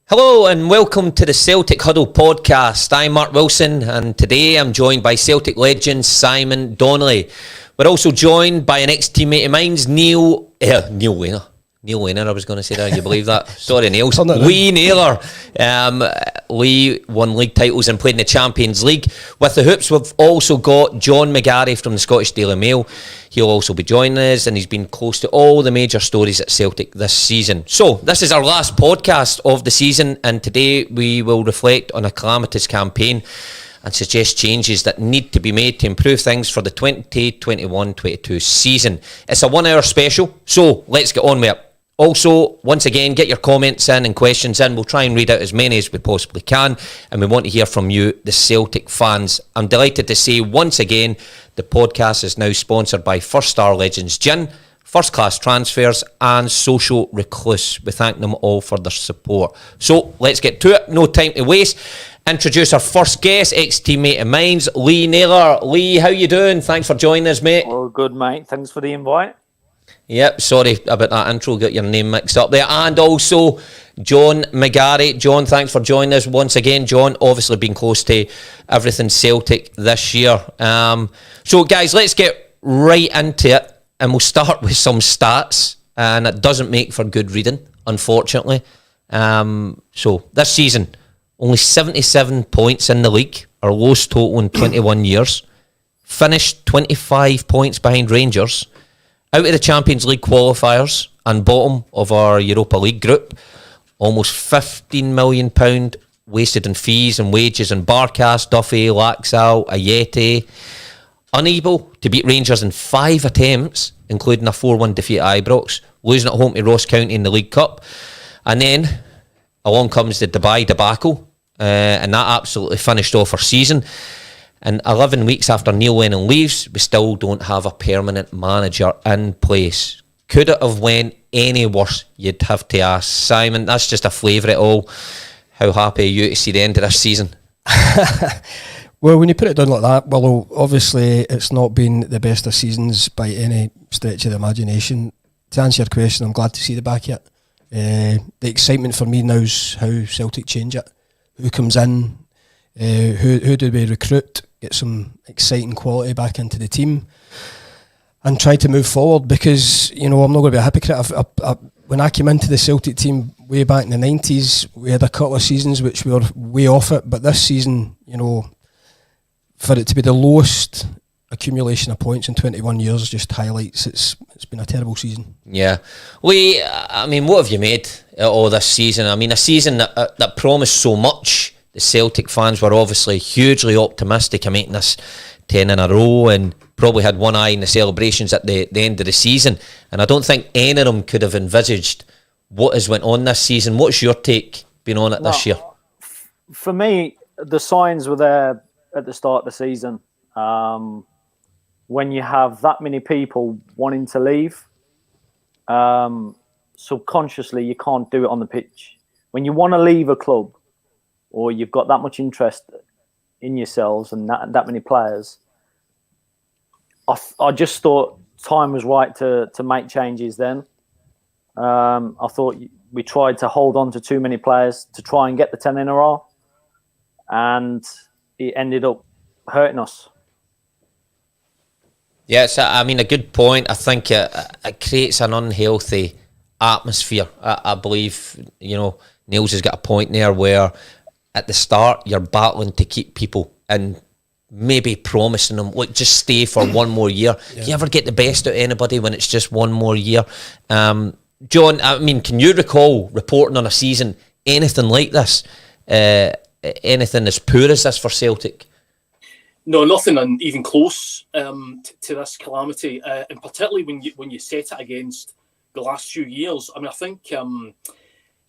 Hello and welcome to the Celtic Huddle podcast. I'm Mark Wilson and today I'm joined by Celtic legend Simon Donnelly. We're also joined by an ex-teammate of mine's, Neil Lehner. Neil Lehner, I was going to say that. You believe that? Sorry, Neil. LEE NAYLOR. Lee won league titles and played in the Champions League. With the Hoops, we've also got John McGARRY from the Scottish Daily Mail. He'll also be joining us, and he's been close to all the major stories at Celtic this season. So, this is our last podcast of the season, and today we will reflect on a calamitous campaign and suggest changes that need to be made to improve things for the 2021-22 season. It's a 1 hour special, so let's get on with it. Also, once again, get your comments in and questions in. We'll try and read out as many as we possibly can, and we want to hear from you, the Celtic fans. I'm delighted to say once again, the podcast is now sponsored by First Star Legends Gin, First Class Transfers and Social Recluse. We thank them all for their support. So, let's get to it. No time to waste. Introduce our first guest, ex-teammate of mine's, LEE NAYLOR. Lee, how you doing? Thanks for joining us, mate. Oh, good, mate. Thanks for the invite. Yep, sorry about that intro, got your name mixed up there. And also, John McGARRY. John, thanks for joining us once again. John, obviously been close to everything Celtic this year. So, guys, let's get right into it. And we'll start with some stats. And it doesn't make for good reading, unfortunately. So, this season, only 77 points in the league, our lowest total in 21 years. Finished 25 points behind Rangers. Out of the Champions League qualifiers and bottom of our Europa League group. Almost £15 million wasted in fees and wages on Barkas, Duffy, Laxalt, Ayete. Unable to beat Rangers in 5 attempts, including a 4-1 defeat at Ibrox. Losing at home to Ross County in the League Cup. And then along comes the Dubai debacle. And that absolutely finished off our season. And 11 weeks after Neil Lennon leaves, we still don't have a permanent manager in place. Could it have went any worse, you'd have to ask. Simon, that's just a flavour of it all. How happy are you to see the end of this season? Well, when you put it down like that, well, obviously it's not been the best of seasons by any stretch of the imagination. To answer your question, I'm glad to see the back yet. The excitement for me now is how Celtic change it. Who comes in? Who do we recruit? Get some exciting quality back into the team and try to move forward, because, you know, I'm not going to be a hypocrite. When I came into the Celtic team way back in the 90s, we had a couple of seasons which we were way off it, but this season, you know, for it to be the lowest accumulation of points in 21 years just highlights it's been a terrible season. Yeah. I mean, what have you made of all this season? I mean, a season that promised so much. The Celtic fans were obviously hugely optimistic of making this 10 in a row and probably had one eye in the celebrations at the end of the season. And I don't think any of them could have envisaged what has went on this season. What's your take been on it this year? For me, the signs were there at the start of the season. When you have that many people wanting to leave, subconsciously you can't do it on the pitch. When you want to leave a club, or you've got that much interest in yourselves and that many players, I just thought time was right to make changes then. I thought we tried to hold on to too many players to try and get the 10 in a row, and it ended up hurting us. Yes, I mean, a good point. I think it creates an unhealthy atmosphere. I believe, you know, Niels has got a point there where at the start, you're battling to keep people and maybe promising them, look, just stay for one more year. Yeah. You ever get the best out of anybody when it's just one more year? John, I mean, can you recall reporting on a season anything like this? Anything as poor as this for Celtic? No, nothing even close to this calamity, and particularly when you set it against the last few years. I mean, I think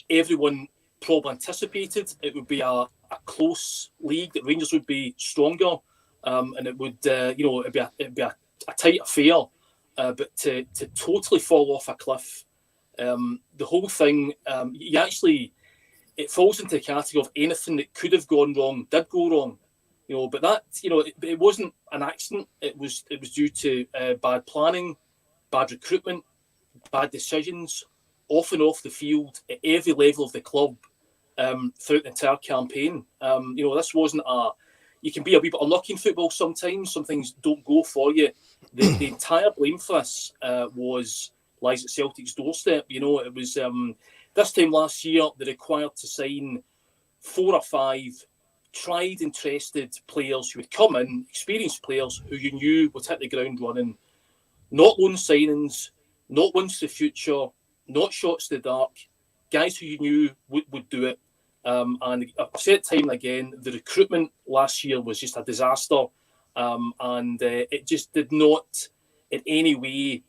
everyone probably anticipated it would be a close league, that Rangers would be stronger, and it would it'd be a tight affair, but to totally fall off a cliff, the whole thing, it falls into the category of anything that could have gone wrong did go wrong, you know. But that, you know, it wasn't an accident. It was due to bad planning, bad recruitment, bad decisions, off and off the field, at every level of the club. throughout the entire campaign. This wasn't you can be a wee bit unlucky in football sometimes. Some things don't go for you. The entire blame for this lies at Celtic's doorstep. It was this time last year they required to sign 4 or 5 tried and trusted players who would come in, experienced players who you knew would hit the ground running. Not loan signings, not ones to the future, not shots to the dark. Guys who you knew would do it. And I've said time and again, the recruitment last year was just a disaster. And it just did not in any way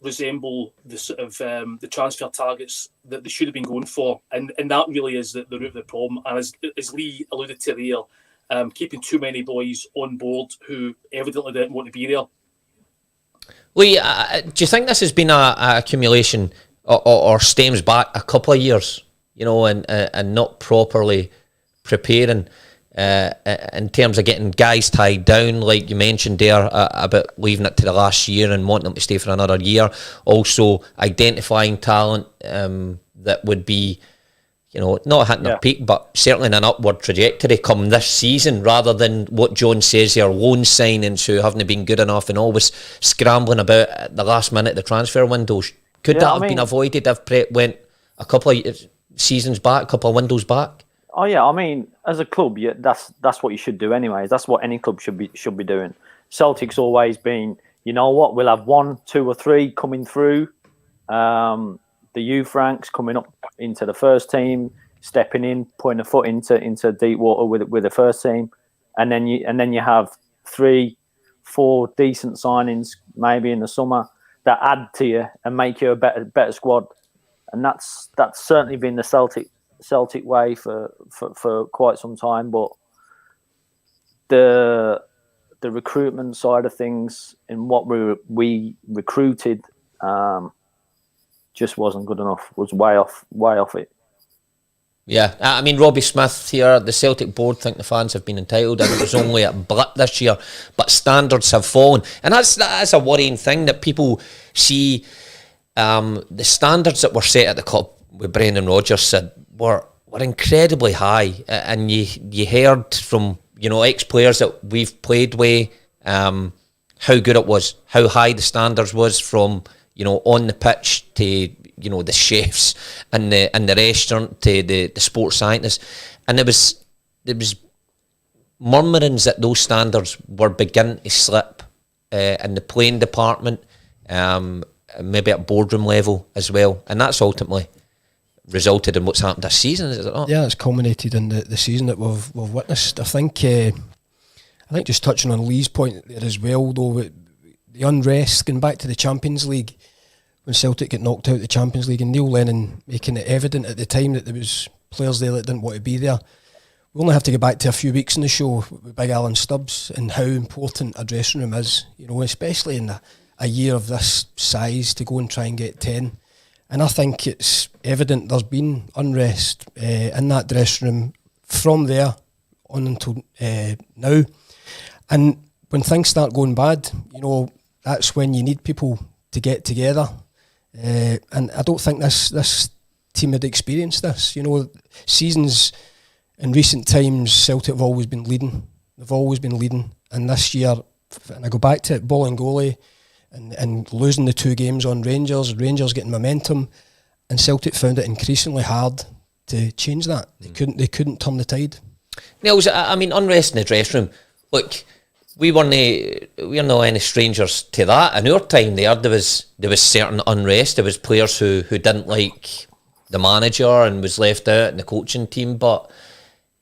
resemble the sort of the transfer targets that they should have been going for. And that really is the root of the problem. And as Lee alluded to there, keeping too many boys on board who evidently didn't want to be there. Lee, do you think this has been a accumulation or stems back a couple of years, and not properly preparing in terms of getting guys tied down, like you mentioned there, about leaving it to the last year and wanting them to stay for another year. Also identifying talent that would be, not hitting their peak, but certainly in an upward trajectory come this season, rather than what John says here, loan signings who haven't been good enough and always scrambling about at the last minute of the transfer window. Could that have been avoided if Brett went a couple of seasons back, a couple of windows back? Oh yeah, I mean, as a club, that's what you should do anyways. That's what any club should be doing. Celtic's always been, we'll have 1, 2 or 3 coming through. The youth ranks coming up into the first team, stepping in, putting a foot into deep water with the first team, and then you have 3, 4 decent signings maybe in the summer that add to you and make you a better squad. And that's certainly been the Celtic way for quite some time. But the recruitment side of things and what we recruited just wasn't good enough. Was way off it. Yeah, I mean, Robbie Smith here, the Celtic board think the fans have been entitled, and it was only a blip this year, but standards have fallen, and that's a worrying thing that people see. The standards that were set at the club with Brendan Rodgers said were incredibly high, and you heard from ex-players that we've played with how good it was, how high the standards was from on the pitch to the chefs and the restaurant to the sports scientists, and there was murmurings that those standards were beginning to slip in the playing department, maybe at boardroom level as well, and that's ultimately resulted in what's happened this season, is it not? Yeah, it's culminated in the season that we've witnessed. I think just touching on Lee's point there as well, though, the unrest, going back to the Champions League, when Celtic get knocked out of the Champions League, and Neil Lennon making it evident at the time that there was players there that didn't want to be there. We only have to go back to a few weeks in the show with Big Alan Stubbs and how important a dressing room is, especially in a year of this size, to go and try and get 10. And I think it's evident there's been unrest in that dressing room from there on until now. And when things start going bad, that's when you need people to get together. And I don't think this team had experienced this. Seasons in recent times, Celtic have always been leading. They've always been leading. And this year, and I go back to it, ball and goalie, and losing the 2 games on Rangers getting momentum, and Celtic found it increasingly hard to change that. They couldn't turn the tide. Nils, I mean, unrest in the dressing room. Look, we're not any strangers to that. In our time there was certain unrest. There was players who didn't like the manager and was left out in the coaching team. But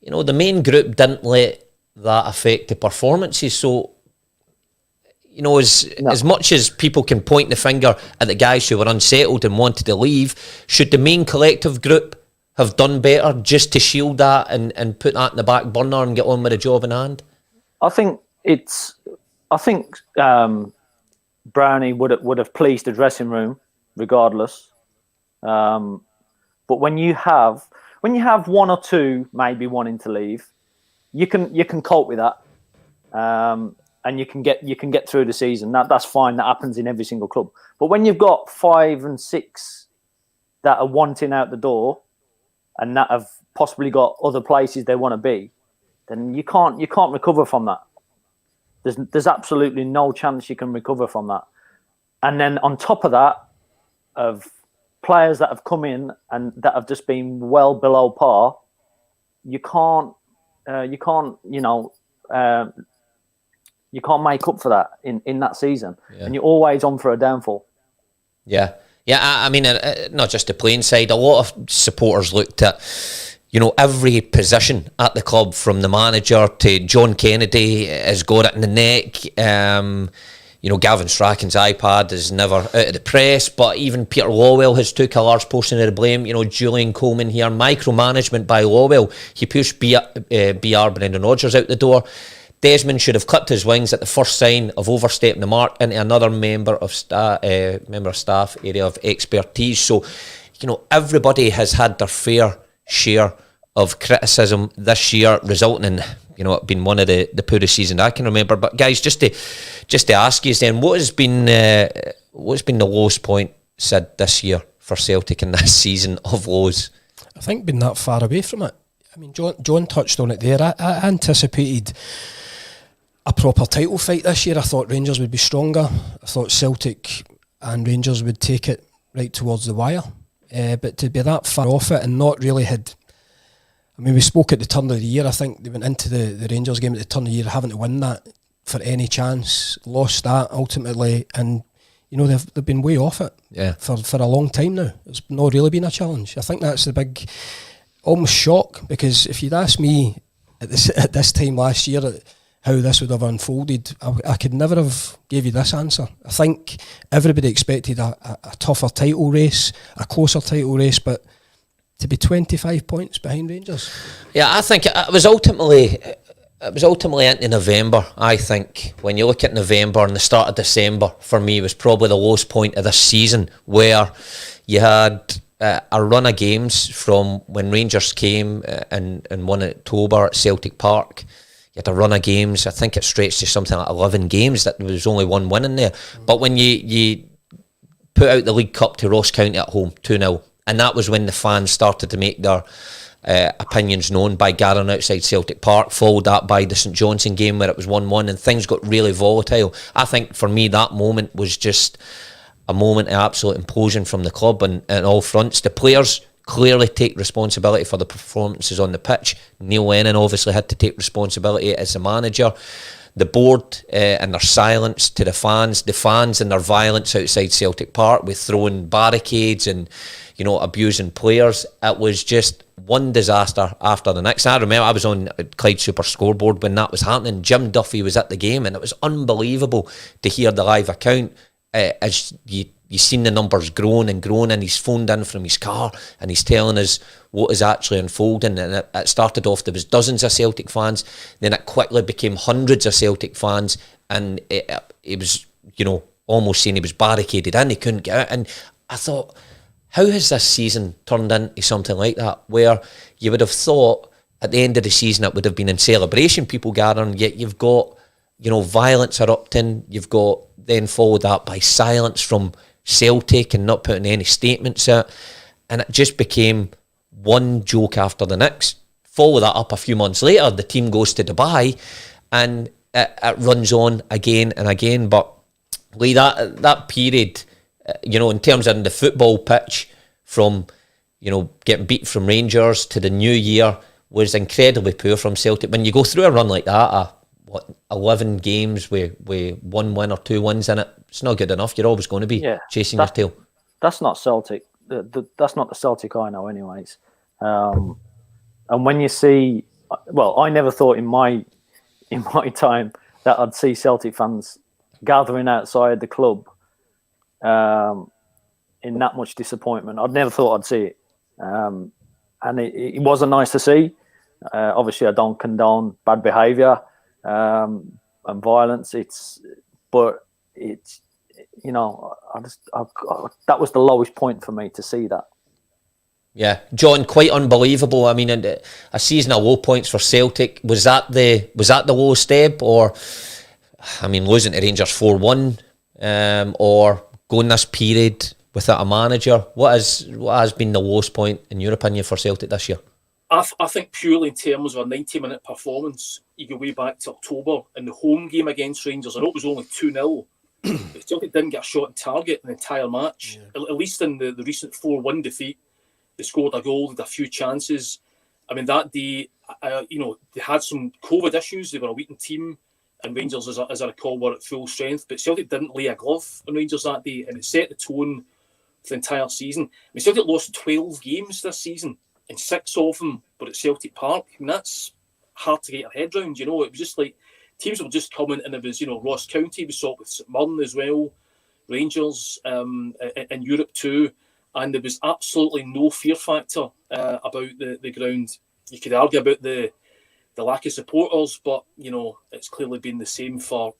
the main group didn't let that affect the performances. So as much as people can point the finger at the guys who were unsettled and wanted to leave, should the main collective group have done better just to shield that and put that in the back burner and get on with the job in hand? I think Brownie would have pleased the dressing room regardless. But when you have 1 or 2 maybe wanting to leave, you can cope with that. And you can get through the season. That's fine. That happens in every single club. But when you've got 5 and 6 that are wanting out the door, and that have possibly got other places they want to be, then you can't recover from that. There's absolutely no chance you can recover from that. And then on top of that, of players that have come in and that have just been well below par, you can't make up for that in that season, and you're always on for a downfall. Yeah. I mean, not just the playing side. A lot of supporters looked at, every position at the club, from the manager to John Kennedy has got it in the neck. Gavin Strachan's iPad is never out of the press, but even Peter Lawwell has took a large portion of the blame. Julian Coleman here, micromanagement by Lawwell. He pushed BR Brendan Rodgers out the door. Desmond should have clipped his wings at the first sign of overstepping the mark into another member of staff area of expertise. So, everybody has had their fair share of criticism this year, resulting in it being one of the poorest seasons I can remember. But guys, just to ask you then, what's been the lowest point, Sid, this year for Celtic in this season of lows? I think been that far away from it. I mean, John touched on it there. I anticipated a proper title fight this year. I thought Rangers would be stronger. I thought Celtic and Rangers would take it right towards the wire. But to be that far off it and not really had... I mean, we spoke at the turn of the year. I think they went into the Rangers game at the turn of the year having to win that for any chance. Lost that ultimately, and they've been way off it for a long time now. It's not really been a challenge. I think that's the big almost shock, because if you'd asked me at this time last year how this would have unfolded, I could never have gave you this answer. I think everybody expected a tougher title race, a closer title race, but to be 25 points behind Rangers. Yeah, I think it was ultimately into November. I think when you look at November and the start of December, for me, was probably the lowest point of this season, where you had a run of games from when Rangers came and won in October at Celtic Park. You had a run of games, I think it stretched to something like 11 games, that there was only one win in there. But when you put out the League Cup to Ross County at home, 2-0, and that was when the fans started to make their opinions known by gathering outside Celtic Park, followed that by the St Johnstone game where it was 1-1 and things got really volatile. I think for me that moment was just a moment of absolute implosion from the club on all fronts. The players clearly take responsibility for the performances on the pitch. Neil Lennon obviously had to take responsibility as the manager. The board and their silence to the fans and their violence outside Celtic Park with throwing barricades and abusing players. It was just one disaster after the next. I remember I was on Clyde Super Scoreboard when that was happening. Jim Duffy was at the game, and it was unbelievable to hear the live account as you seen the numbers growing, and he's phoned in from his car and he's telling us what is actually unfolding. And it started off, there was dozens of Celtic fans, then it quickly became hundreds of Celtic fans, and it was almost saying he was barricaded in, he couldn't get out. And I thought, how has this season turned into something like that, where you would have thought at the end of the season it would have been in celebration, people gathering, yet you've got violence erupting, you've got then followed that by silence from Celtic and not putting any statements out, and it just became one joke after the next. Follow that up a few months later, the team goes to Dubai and it runs on again and again. But Lee, that period, in terms of the football pitch, from getting beat from Rangers to the new year, was incredibly poor from Celtic. When you go through a run like that, 11 games with one win or two wins in it, it's not good enough. You're always going to be chasing your tail. That's not Celtic. That's not the Celtic I know, anyways. And when you see, I never thought in my time that I'd see Celtic fans gathering outside the club in that much disappointment. I'd never thought I'd see it, and it wasn't nice to see. Obviously, I don't condone bad behaviour and violence. That was the lowest point for me to see that. Yeah, John, quite unbelievable. I mean, a season of low points for Celtic. Was that the lowest step, or losing to Rangers 4-1, or going this period without a manager. What has been the lowest point in your opinion for Celtic this year? I think purely in terms of a 90-minute performance, you go way back to October in the home game against Rangers. I know it was only 2-0, but Celtic didn't get a shot on target in the entire match. Yeah. At least in the recent 4-1 defeat, they scored a goal, had a few chances. I mean, that day, they had some COVID issues. They were a weakened team, and Rangers, as I recall, were at full strength. But Celtic didn't lay a glove on Rangers that day, and it set the tone for the entire season. I mean, Celtic lost 12 games this season, and 6 of them were at Celtic Park. I mean, that's hard to get your head around, It was just like teams were just coming, and it was, Ross County, we saw it with St Mirren as well, Rangers in Europe too, and there was absolutely no fear factor about the ground. You could argue about the lack of supporters, but it's clearly been the same for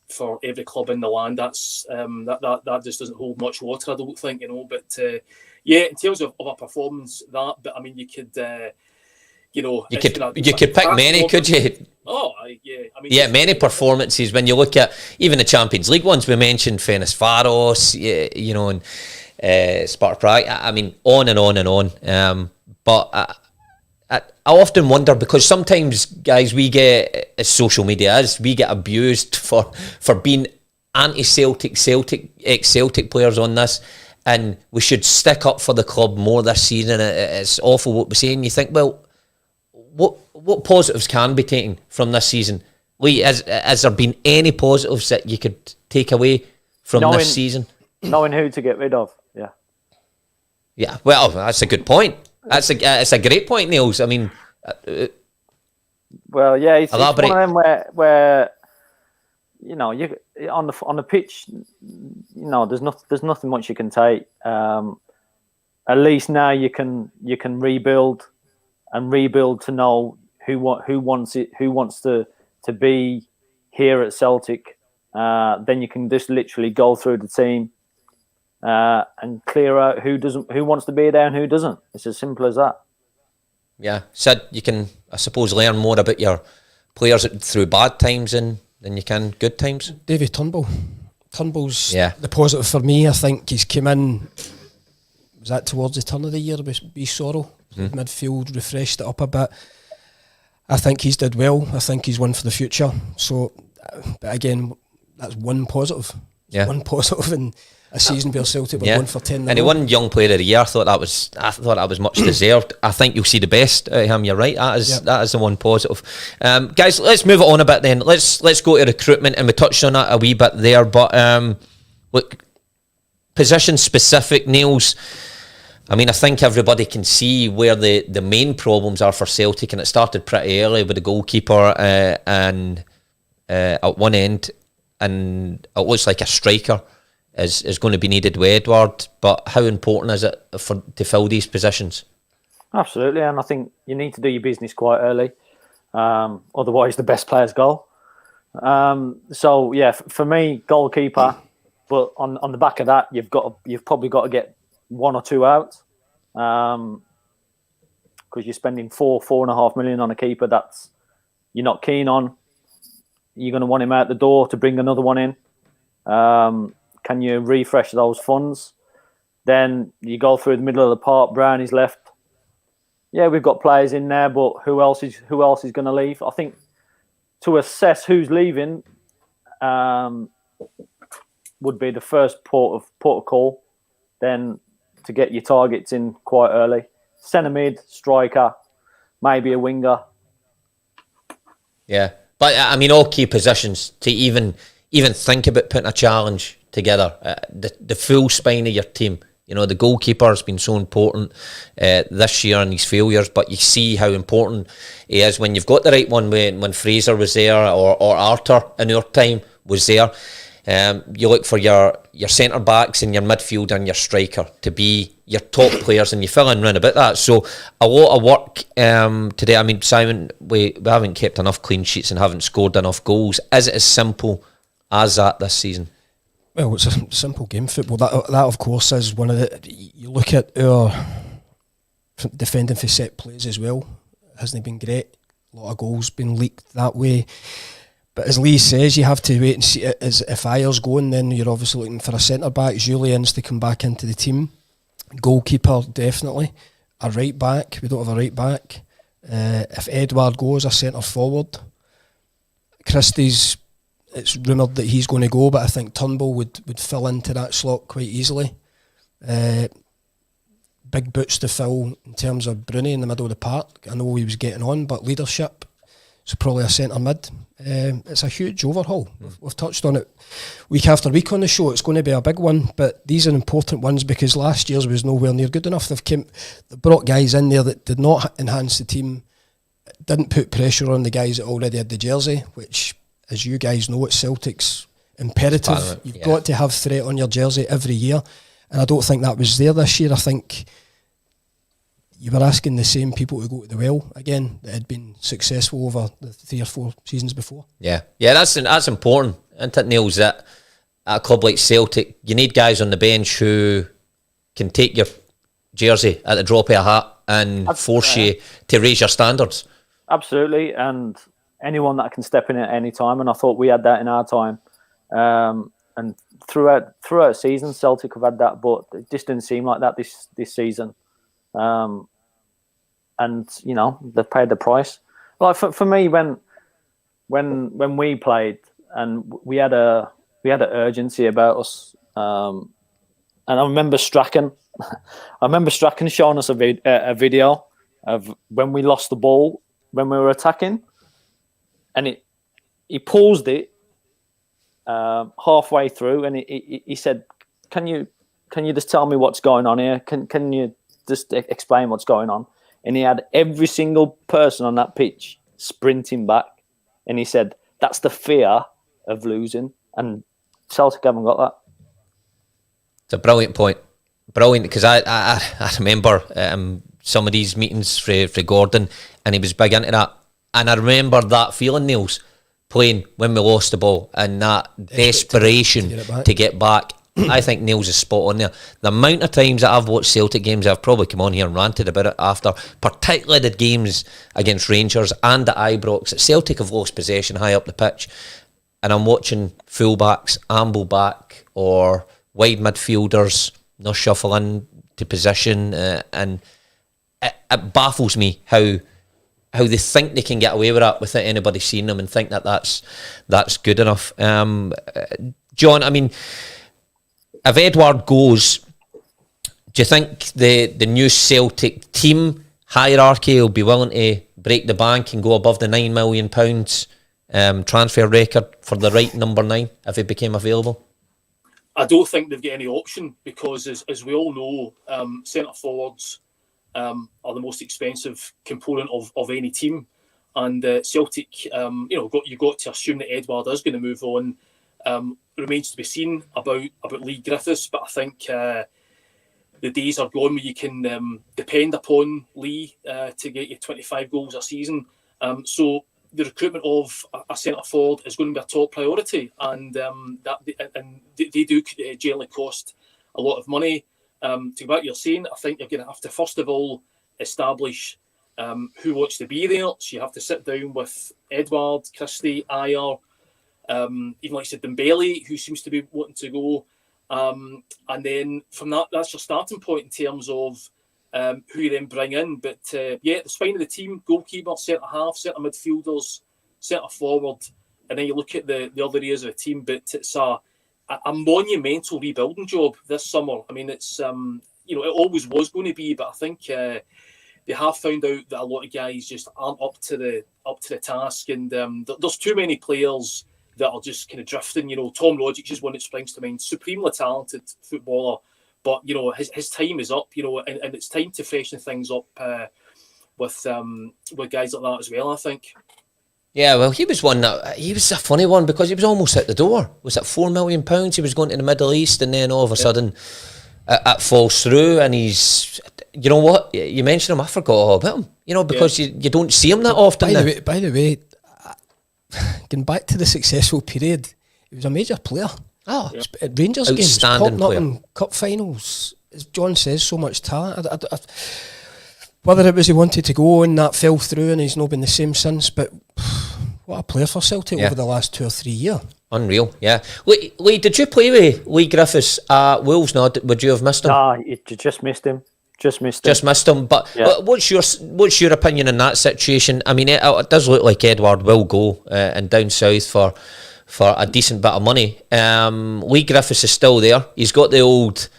every club in the land. That's that just doesn't hold much water, I don't think, But in terms of a performance, but I mean, you could pick many, could you? Oh, yeah. I mean, many performances. When you look at even the Champions League ones, we mentioned Ferencváros, and Sparta Prague. I mean, on and on and on. But I often wonder, because sometimes, guys, we get, as social media is, we get abused for being anti-Celtic, ex-Celtic players on this, and we should stick up for the club more this season. It's awful what we're saying. You think, well, what positives can be taken from this season? Lee, has there been any positives that you could take away from this season? Knowing who to get rid of, yeah. Yeah, well, that's a good point. It's a great point, Niels. I mean, well, yeah, it's one of them where you on the pitch, there's nothing much you can take. At least now you can rebuild to know who wants to be here at Celtic. Then you can just literally go through the team and clear out who wants to be there and who doesn't. It's as simple as that. Yeah, Sid, you can, I suppose, learn more about your players through bad times than you can good times. Davy Turnbull's the positive for me. I think he's come in, was that towards the turn of the year with Sorrow? Midfield, refreshed it up a bit. I think he's did well. I think he's one for the future. So, but again, that's one positive. Yeah. One positive in a season where Celtic were 1 for 10. And he won Young Player of the Year. I thought that was much deserved. I think you'll see the best out of him. You're right. That is the one positive. Guys, let's move it on a bit then. Let's go to recruitment, and we touched on that a wee bit there. But look, position specific, Niels. I mean, I think everybody can see where the main problems are for Celtic, and it started pretty early with the goalkeeper and at one end, and it looks like a striker is going to be needed with Edward. But how important is it to fill these positions? Absolutely, and I think you need to do your business quite early. Otherwise, the best players go. So yeah, for me, goalkeeper. But on the back of that, you've probably got to get 1 or 2 out, because you're spending 4.5 million on a keeper that's you're not keen on. You're going to want him out the door to bring another one in. Can you refresh those funds? Then you go through the middle of the park. Brownie's left. Yeah, we've got players in there, but who else is going to leave? I think to assess who's leaving would be the first port of call. Then to get your targets in quite early. Centre mid, striker, maybe a winger. Yeah. But I mean, all key positions to even think about putting a challenge together. The full spine of your team. The goalkeeper has been so important this year in these failures, but you see how important he is when you've got the right one. When Fraser was there, or Arthur in our time was there. You look for your centre backs and your midfield and your striker to be your top players, and you fill in round about that. So a lot of work today. I mean, Simon, we haven't kept enough clean sheets and haven't scored enough goals. Is it as simple as that this season? Well, it's a simple game, football. That of course is one of the. You look at our defending for set plays as well. Hasn't been great. A lot of goals been leaked that way. But as Lee says, you have to wait and see. If Ayer's going, then you're obviously looking for a centre back. Julian's to come back into the team. Goalkeeper, definitely. A right back, we don't have a right back. If Edward goes, a centre forward. Christie's, it's rumoured that he's going to go, but I think Turnbull would fill into that slot quite easily. Big boots to fill in terms of Bruni in the middle of the park. I know he was getting on, but leadership, so probably a centre mid. It's a huge overhaul. We've touched on it week after week on the show. It's going to be a big one, but these are important ones because last year's was nowhere near good enough. They brought guys in there that did not enhance the team, didn't put pressure on the guys that already had the jersey, which, as you guys know, at Celtic's imperative. You've got to have threat on your jersey every year, and I don't think that was there this year. I think you were asking the same people to go to the well again that had been successful over the 3 or 4 seasons before. Yeah, that's important. Isn't it, Niels, that at a club like Celtic, you need guys on the bench who can take your jersey at the drop of a hat and force you to raise your standards. Absolutely, and anyone that can step in at any time, and I thought we had that in our time. And throughout season, Celtic have had that, but it just didn't seem like that this season. And you know, they've paid the price. Like for me, when we played and we had a urgency about us, and I remember Strachan. Showing us a video of when we lost the ball when we were attacking, and he paused it halfway through, and he said, "Can you just tell me what's going on here? Can you just explain what's going on?" And he had every single person on that pitch sprinting back, and he said, "That's the fear of losing," and Celtic haven't got that. It's a brilliant point. Brilliant, because I remember some of these meetings for Gordon, and he was big into that. And I remember that feeling, Niels, playing when we lost the ball and that desperation to get back. I think Niels is spot on there. The amount of times that I've watched Celtic games, I've probably come on here and ranted about it after, particularly the games against Rangers and at Ibrox, that Celtic have lost possession high up the pitch, and I'm watching fullbacks amble back or wide midfielders not shuffle in to position, and it baffles me how they think they can get away with that without anybody seeing them and think that that's good enough. John, I mean, if Edward goes, do you think the new Celtic team hierarchy will be willing to break the bank and go above the £9 million transfer record for the right number 9 if it became available? I don't think they've got any option because, as we all know, centre forwards are the most expensive component of any team, and Celtic, you got to assume that Edward is going to move on. Remains to be seen about Lee Griffiths, but I think the days are gone where you can depend upon Lee to get you 25 goals a season. So the recruitment of a centre forward is going to be a top priority, and they do generally cost a lot of money. To what you're saying, I think you're going to have to first of all establish who wants to be there. So you have to sit down with Edward, Christie, Ayer, even like I said, Dembele, who seems to be wanting to go, and then from that's your starting point in terms of who you then bring in. But the spine of the team: goalkeeper, centre half, centre midfielders, centre forward, and then you look at the other areas of the team. But it's a monumental rebuilding job this summer. I mean, it's it always was going to be, but I think they have found out that a lot of guys just aren't up to the task, and there's too many players that are just kind of drifting. Tom Rogic is one that springs to mind, supremely talented footballer, but his time is up. And it's time to freshen things up with guys like that as well, I think. Yeah, well, he was a funny one because he was almost at the door. Was it £4 million? He was going to the Middle East, and then all of a sudden it falls through, and he's, you know what, you mentioned him, I forgot all about him, because you don't see him that often. By the way, going back to the successful period, he was a major player. At Rangers games, popping up in cup finals. As John says, so much talent. Whether it was he wanted to go and that fell through and he's not been the same since, but what a player for Celtic over the last 2 or 3 years. Unreal, yeah. Lee, did you play with Lee Griffiths at Wolves? No, would you have missed him? Nah, you just missed him. Just missed him. But Yeah. what's your opinion in that situation? I mean, it does look like Edward will go and down south for a decent bit of money. Lee Griffiths is still there. He's got the old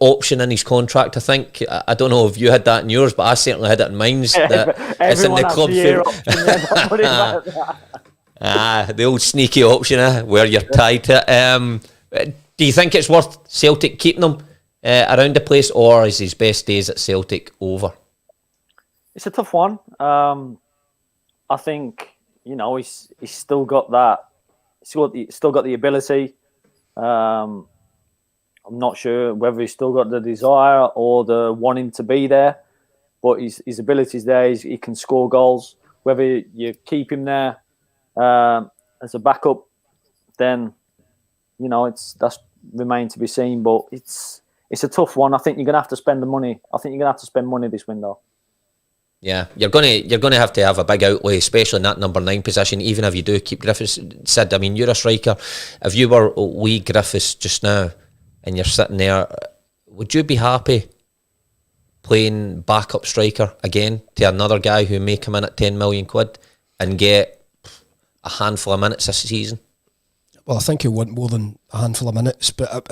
option in his contract, I think. I don't know if you had that in yours, but I certainly had it in mine. That it's in the club. The old sneaky option where you're tied to it. Do you think it's worth Celtic keeping him around the place, or is his best days at Celtic over? It's a tough one. I think, he's still got that. He's still got the ability. I'm not sure whether he's still got the desire or the wanting to be there, but his ability's there. He can score goals. Whether you keep him there as a backup, then that's remained to be seen. But it's a tough one. I think you're gonna have to spend the money. I think you're gonna have to spend money this window. Yeah, you're gonna have to have a big outlay, especially in that number 9 position. Even if you do keep Griffiths, Sid, I mean, you're a striker. If you were Lee Griffiths just now, and you're sitting there, would you be happy playing backup striker again to another guy who may come in at 10 million quid and get a handful of minutes this season? Well, I think he'll want more than a handful of minutes, but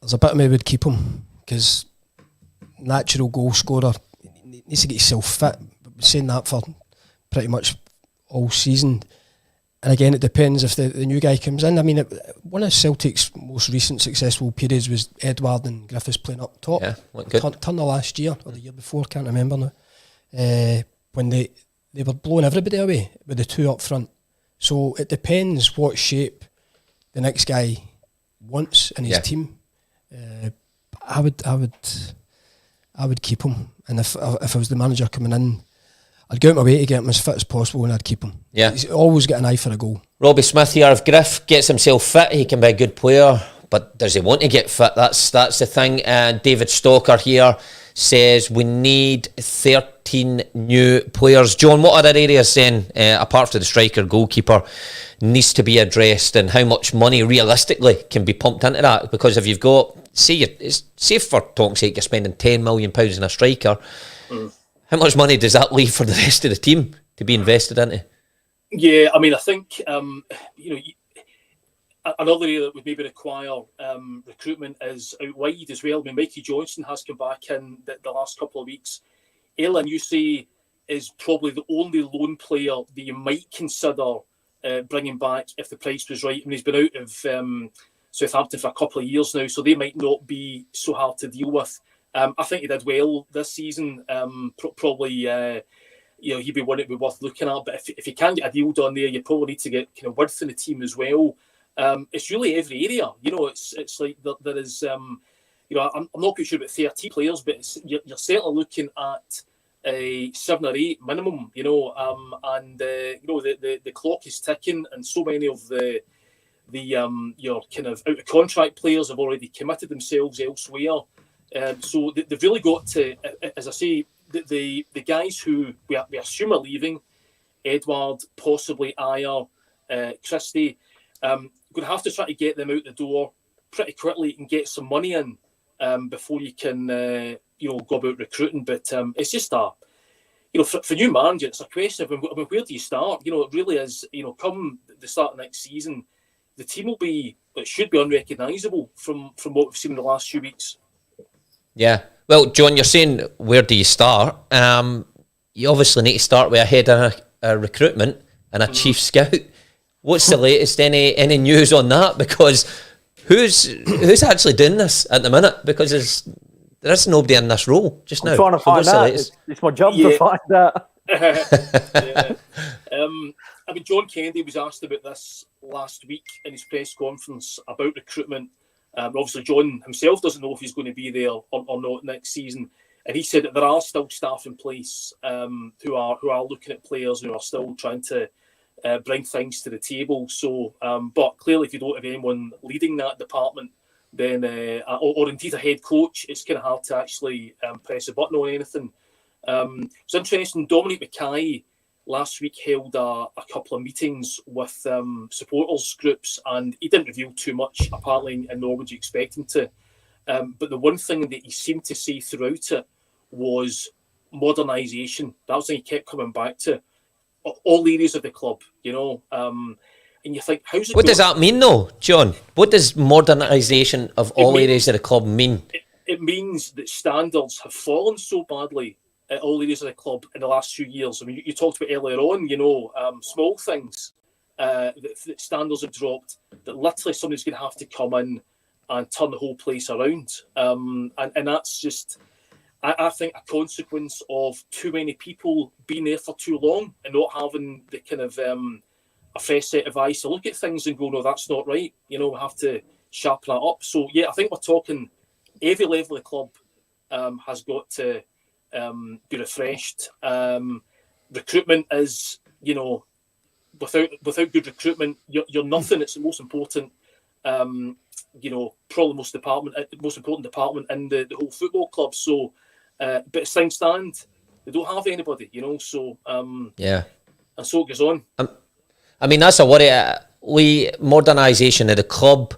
there's a bit of me would keep him, because natural goal scorer needs to get himself fit. We've been saying that for pretty much all season. And again, it depends if the new guy comes in. I mean, one of Celtic's most recent successful periods was Edward and Griffiths playing up top. Yeah, went good. Turn of last year or the year before, can't remember now. When they were blowing everybody away with the two up front. So it depends what shape the next guy wants in his team. I would keep him, and if I was the manager coming in, I'd go out my way to get him as fit as possible, and I'd keep him. Yeah, he's always got an eye for a goal. Robbie Smith here. If Griff gets himself fit, he can be a good player. But does he want to get fit? That's the thing. David Stalker here says we need 13 new players. John, what other areas then, apart from the striker, goalkeeper, needs to be addressed, and how much money realistically can be pumped into that? Because if you've got, say for talk's sake, you're spending £10 million on a striker, how much money does that leave for the rest of the team to be invested into? Yeah, I mean, I think another area that would maybe require recruitment is out wide as well. I mean, Mikey Johnson has come back in the last couple of weeks. Ellen, you say, is probably the only loan player that you might consider bringing back if the price was right. I mean, he's been out of Southampton for a couple of years now, so they might not be so hard to deal with. I think he did well this season. Probably, he'd be one that would be worth looking at. But if you can't get a deal done there, you probably need to get kind of width in the team as well. It's really every area. It's like there is. I'm not quite sure about 30 players, but you're certainly looking at a 7 or 8 minimum. The clock is ticking, and so many of your kind of out of contract players have already committed themselves elsewhere. So they've really got to, as I say, the guys who we assume are leaving, Edward, possibly Ayer, Christie, going to have to try to get them out the door pretty quickly and get some money in before you can go about recruiting. But it's just for new manager, it's a question of where do you start? It really is. Come the start of next season, the team should be unrecognisable from what we've seen in the last few weeks. Yeah. Well, John, you're saying where do you start? You obviously need to start with a head of recruitment and a chief scout. What's the latest? Any news on that? Because who's actually doing this at the minute? Because there is nobody in this role just now. I'm trying to find out. It's my job to find out. Yeah. I mean, John Kennedy was asked about this last week in his press conference about recruitment. Obviously, John himself doesn't know if he's going to be there or not next season, and he said that there are still staff in place who are looking at players, who are still trying to bring things to the table. So, but clearly, if you don't have anyone leading that department, then or indeed a head coach, it's kind of hard to actually press a button on anything. It's interesting. Dominic Mackay last week held a couple of meetings with supporters groups, and he didn't reveal too much, apparently, nor would you expect him to. But the one thing that he seemed to say throughout it was modernisation. That was the thing he kept coming back to. All areas of the club, and you think, how's it? What does that mean, though, John? What does modernisation of all areas of the club mean? It means that standards have fallen so badly at all areas of the club in the last few years. I mean, you talked about earlier on, small things that standards have dropped, that literally somebody's going to have to come in and turn the whole place around. And that's just, I think, a consequence of too many people being there for too long and not having the kind of a fresh set of eyes to look at things and go, no, that's not right. We have to sharpen that up. So, yeah, I think we're talking every level of the club has got to be refreshed. Recruitment is, without good recruitment, you're nothing. It's the most important, probably the most important department in the whole football club. So, but as things stand, they don't have anybody, So yeah, and so it goes on. I mean, that's a worry. Modernisation of the club.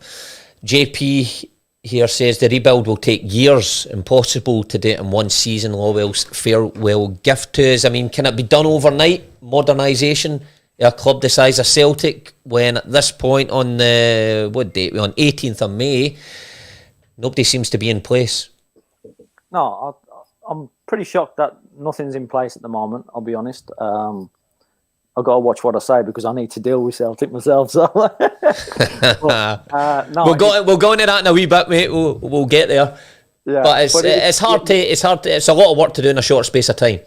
JP here says the rebuild will take years, impossible to do it in one season. Lowell's farewell gift to us. I mean, can it be done overnight? Modernisation of a club the size of Celtic, when at this point on the, what date? On 18th of May, nobody seems to be in place. No, I'm pretty shocked that nothing's in place at the moment, I'll be honest. I've got to watch what I say because I need to deal with Celtic myself. So, no, we'll go into that in a wee bit, mate. We'll get there. Yeah, but it's hard to. It's a lot of work to do in a short space of time.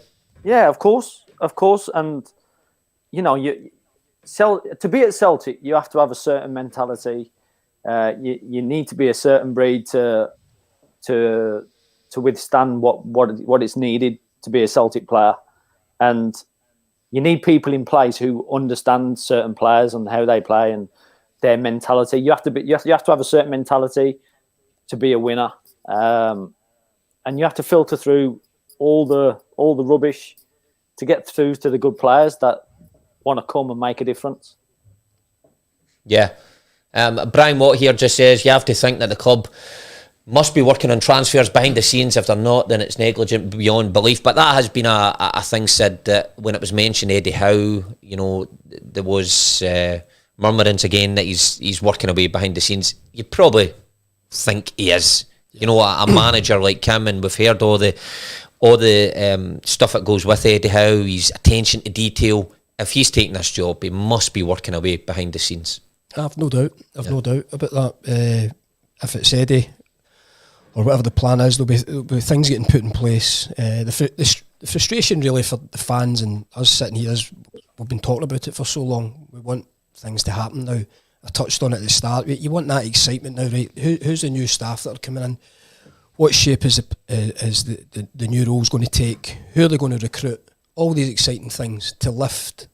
Yeah, of course, and to be at Celtic, you have to have a certain mentality. You need to be a certain breed to withstand what is needed to be a Celtic player, and you need people in place who understand certain players and how they play and their mentality. You have to have a certain mentality to be a winner, and you have to filter through all the rubbish to get through to the good players that want to come and make a difference. Yeah, Brian Watt here just says you have to think that the club must be working on transfers behind the scenes. If they're not, then it's negligent beyond belief. But that has been a thing said that when it was mentioned, Eddie Howe, there was murmurings again that he's working away behind the scenes. You probably think he is. A manager like him, and we've heard all the stuff that goes with Eddie Howe, his attention to detail. If he's taking this job, he must be working away behind the scenes. I've no doubt. No doubt about that. If it's Eddie, or whatever the plan is, there'll be things getting put in place. The frustration really for the fans and us sitting here is we've been talking about it for so long. We want things to happen now. I touched on it at the start. You want that excitement now, right? Who's the new staff that are coming in? What shape is the new roles going to take? Who are they going to recruit? All these exciting things to lift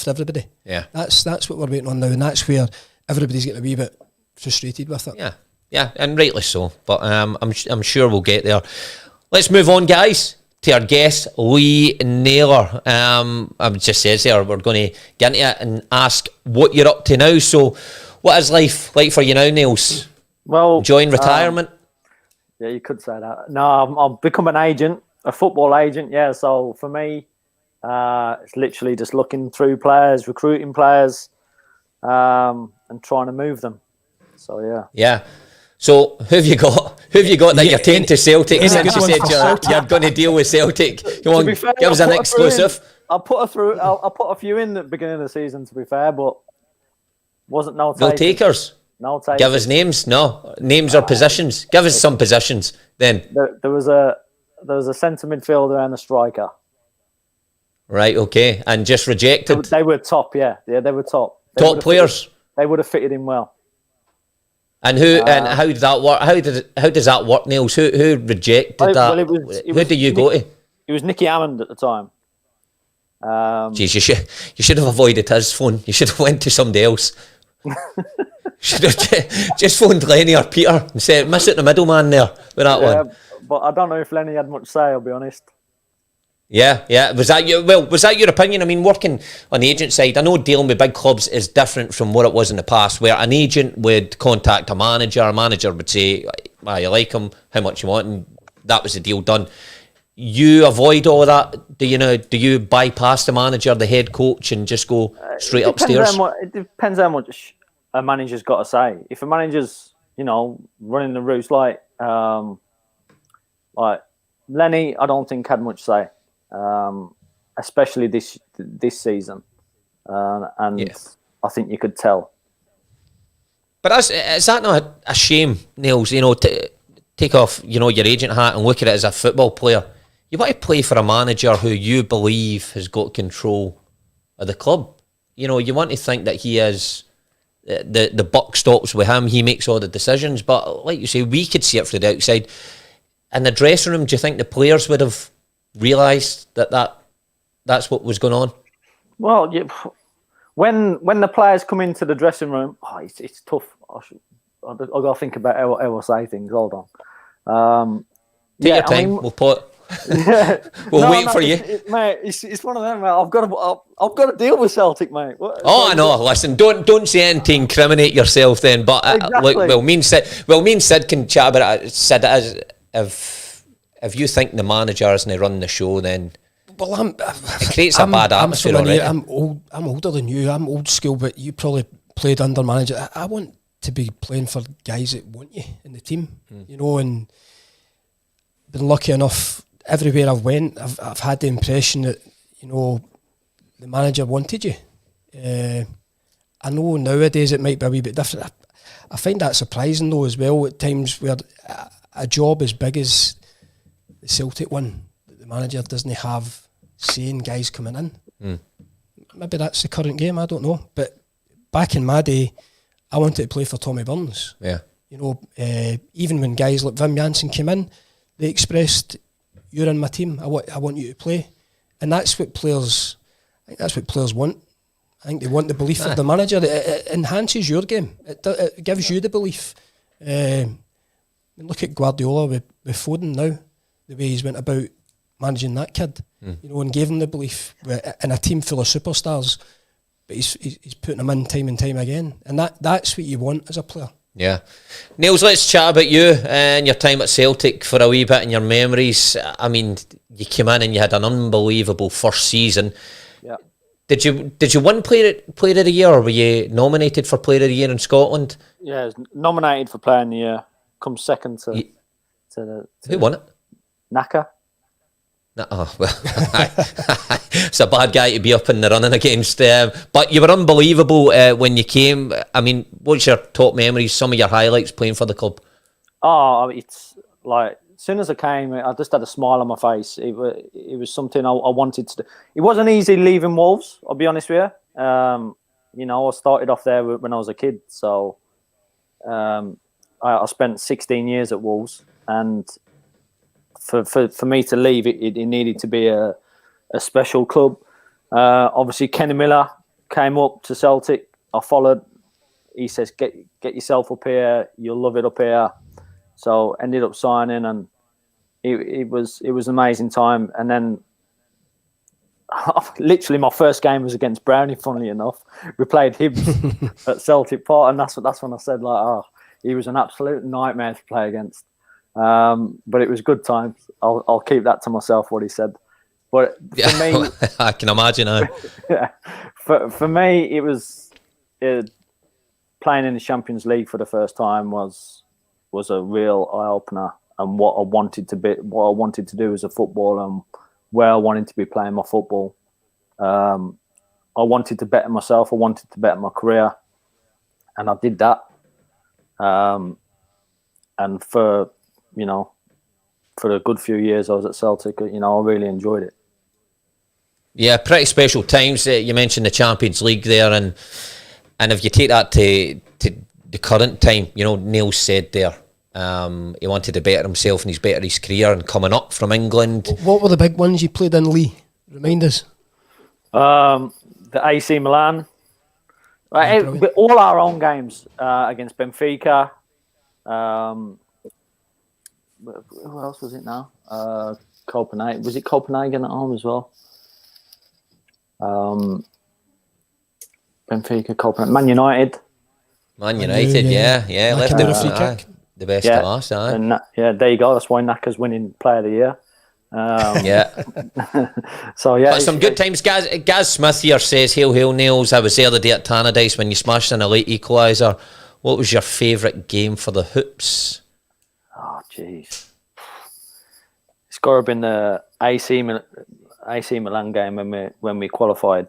everybody. Yeah, that's what we're waiting on now, and that's where everybody's getting a wee bit frustrated with it. Yeah, and rightly so. But I'm sure we'll get there. Let's move on, guys, to our guest, LEE NAYLOR. I just says there we're going to get into it and ask what you're up to now. So, what is life like for you now, Niels? Well, enjoying retirement. Yeah, you could say that. No, I've become an agent, a football agent. Yeah, so for me, it's literally just looking through players, recruiting players, and trying to move them. So yeah. So who have you got that you're taking to Celtic? Since you said you're going to deal with Celtic. Come on, fair, give us an exclusive. I'll put a few in at the beginning of the season, to be fair, but wasn't no takers. No takers? No takers. Give us names. No. Names or positions. Give us some positions then. There was a centre midfielder and a striker. Right, okay. And just rejected? They were top, yeah. Yeah, they were top. Top players? They would have fitted in well. And how did that work? How does that work, Niels? Who rejected that? Who do you go to? It was Nicky Hammond at the time. Jeez, you should have avoided his phone. You should have went to somebody else. Should have just phoned Lenny or Peter and said, miss it the middleman there with that one. But I don't know if Lenny had much say, I'll be honest. Yeah. Was that your opinion? I mean, working on the agent side, I know dealing with big clubs is different from what it was in the past, where an agent would contact a manager would say, you like him, how much you want, and that was the deal done. You avoid all of that, do you? Do you bypass the manager, the head coach, and just go straight upstairs? It depends how much a manager's got to say. If a manager's, running the roost like Lenny, I don't think had much say. Especially this season, and I think you could tell. But is that not a shame, Niels? Take off your agent hat and look at it as a football player. You want to play for a manager who you believe has got control of the club. You want to think that he is the buck stops with him. He makes all the decisions. But like you say, we could see it from the outside. In the dressing room, do you think the players would have realised that's what was going on? Well, when the players come into the dressing room, it's tough. I've got to think about how I say things. Hold on. Take your time. We'll put. We'll wait for you, mate. It's one of them, mate. I've got to deal with Celtic, mate. I know. Listen, don't say anything to incriminate yourself, then. But exactly. Look, me and Sid can chat about it. Sid, if you think the manager isn't running the show, then it creates a bad atmosphere already. I'm older than you. I'm old school, but you probably played under manager. I want to be playing for guys that want you in the team, and been lucky enough everywhere I've went. I've had the impression that the manager wanted you. I know nowadays it might be a wee bit different. I find that surprising though as well at times where a job as big as the Celtic one, the manager doesn't have saying guys coming in. Maybe that's the current game, I don't know. But back in my day, I wanted to play for Tommy Burns. Yeah. Even when guys like Wim Jansen came in, they expressed, "You're in my team. I want you to play," and that's what players. I think that's what players want. I think they want the belief of the manager. It enhances your game. It gives you the belief. Look at Guardiola with Foden now, the way he's went about managing that kid, and gave him the belief in a team full of superstars. But he's putting them in time and time again, and that's what you want as a player. Yeah. Niels, let's chat about you and your time at Celtic for a wee bit and your memories. I mean, you came in and you had an unbelievable first season. Yeah. Did you win Player of the Year, or were you nominated for Player of the Year in Scotland? Yeah, I was nominated for Player of the Year. Come second to who won it? Naka. Oh, well, it's a bad guy to be up in the running against. But you were unbelievable when you came. I mean, what's your top memories, some of your highlights playing for the club? Oh, it's like, as soon as I came, I just had a smile on my face. It was something I wanted to do. It wasn't easy leaving Wolves, I'll be honest with you. I started off there when I was a kid. So I spent 16 years at Wolves, and for me to leave, it needed to be a special club. Obviously, Kenny Miller came up to Celtic. I followed. He says, "Get yourself up here. You'll love it up here." So ended up signing, and it was an amazing time. And then, literally, my first game was against Brownie. Funnily enough, we played him at Celtic Park, and that's when I said, he was an absolute nightmare to play against. But it was good times. I'll keep that to myself, what he said. But for me, I can imagine. Yeah, for me, it was playing in the Champions League for the first time was a real eye opener, and what I wanted to do as a footballer, and where I wanted to be playing my football. I wanted to better myself. I wanted to better my career, and I did that. And for a good few years I was at Celtic, I really enjoyed it. Yeah, pretty special times. You mentioned the Champions League there, and if you take that to the current time, Neil said there, he wanted to better himself and better his career, and coming up from England. What were the big ones you played in, Lee? Remind us. The AC Milan. All our own games against Benfica. Who else was it now? Copenhagen. Was it Copenhagen at home as well? Benfica, Copenhagen, Man United. Man United, yeah. Left Naka it with a free kick. the best Yeah. to last, aye. And there you go. That's why Naka's winning Player of the Year. Yeah. So yeah, But some good times. Gaz Smith here says, hail Nails, I was there the day at Tannadice when you smashed in a late equaliser. What was your favourite game for the Hoops? Oh, jeez. It's got to have been the AC Milan game when we qualified.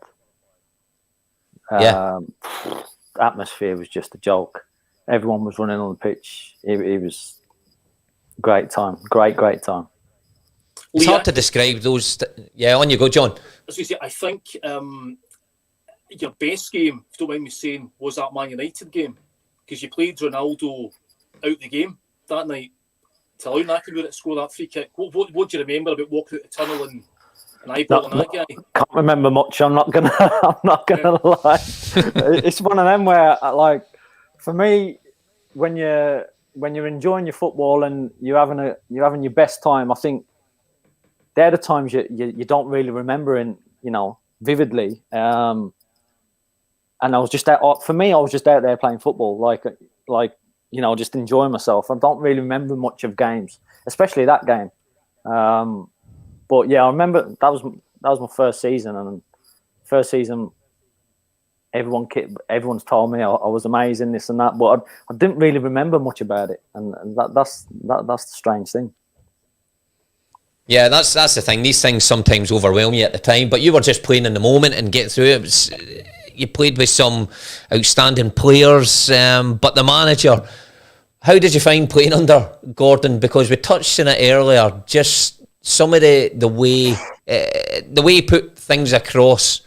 Atmosphere was just a joke. Everyone was running on the pitch. It was a great time. Great time. It's hard to describe those. On you go, John. As we say, I think your best game, if you don't mind me saying, was that Man United game, because you played Ronaldo out the game that night to allow Nakamura to score that free kick. What do you remember about walking out the tunnel and eyeballing that guy? Can't remember much. I'm not gonna lie. It's one of them where, like, for me, when you're enjoying your football and you're having your best time, I think they're the times you don't really remember vividly. And I was just out. For me, I was just out there playing football, like just enjoying myself. I don't really remember much of games, especially that game. But yeah, I remember that was my first season, and first season, everyone's told me I was amazing, this and that, but I didn't really remember much about it, and that's the strange thing. Yeah, that's the thing. These things sometimes overwhelm you at the time, but you were just playing in the moment and getting through it. You played with some outstanding players, but the manager, how did you find playing under Gordon? Because we touched on it earlier, just some of the way he put things across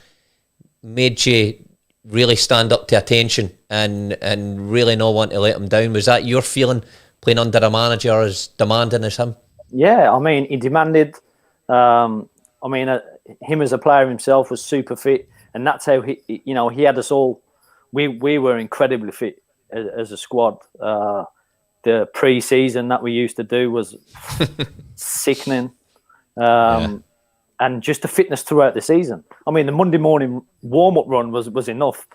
made you really stand up to attention and really not want to let him down. Was that your feeling, playing under a manager as demanding as him? Yeah, I mean, he demanded. Him as a player himself was super fit, and that's how he had us all. We were incredibly fit as a squad. The pre-season that we used to do was sickening, and just the fitness throughout the season. I mean, the Monday morning warm-up run was enough.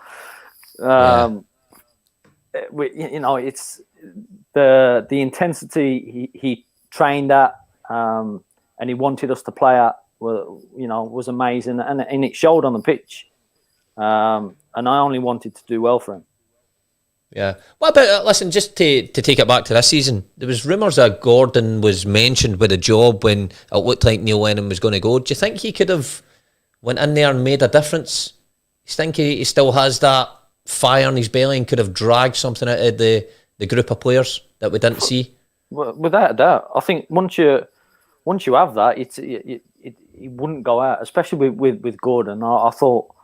It's the intensity he trained at, and he wanted us to play at, was amazing, and it showed on the pitch. And I only wanted to do well for him. Yeah. What about, listen, just to take it back to this season, there was rumours that Gordon was mentioned with a job when it looked like Neil Lennon was going to go. Do you think he could have went in there and made a difference? You think he still has that fire in his belly and could have dragged something out of the group of players that we didn't see? Well, without a doubt. I think once you have that, it wouldn't go out, especially with Gordon. I thought,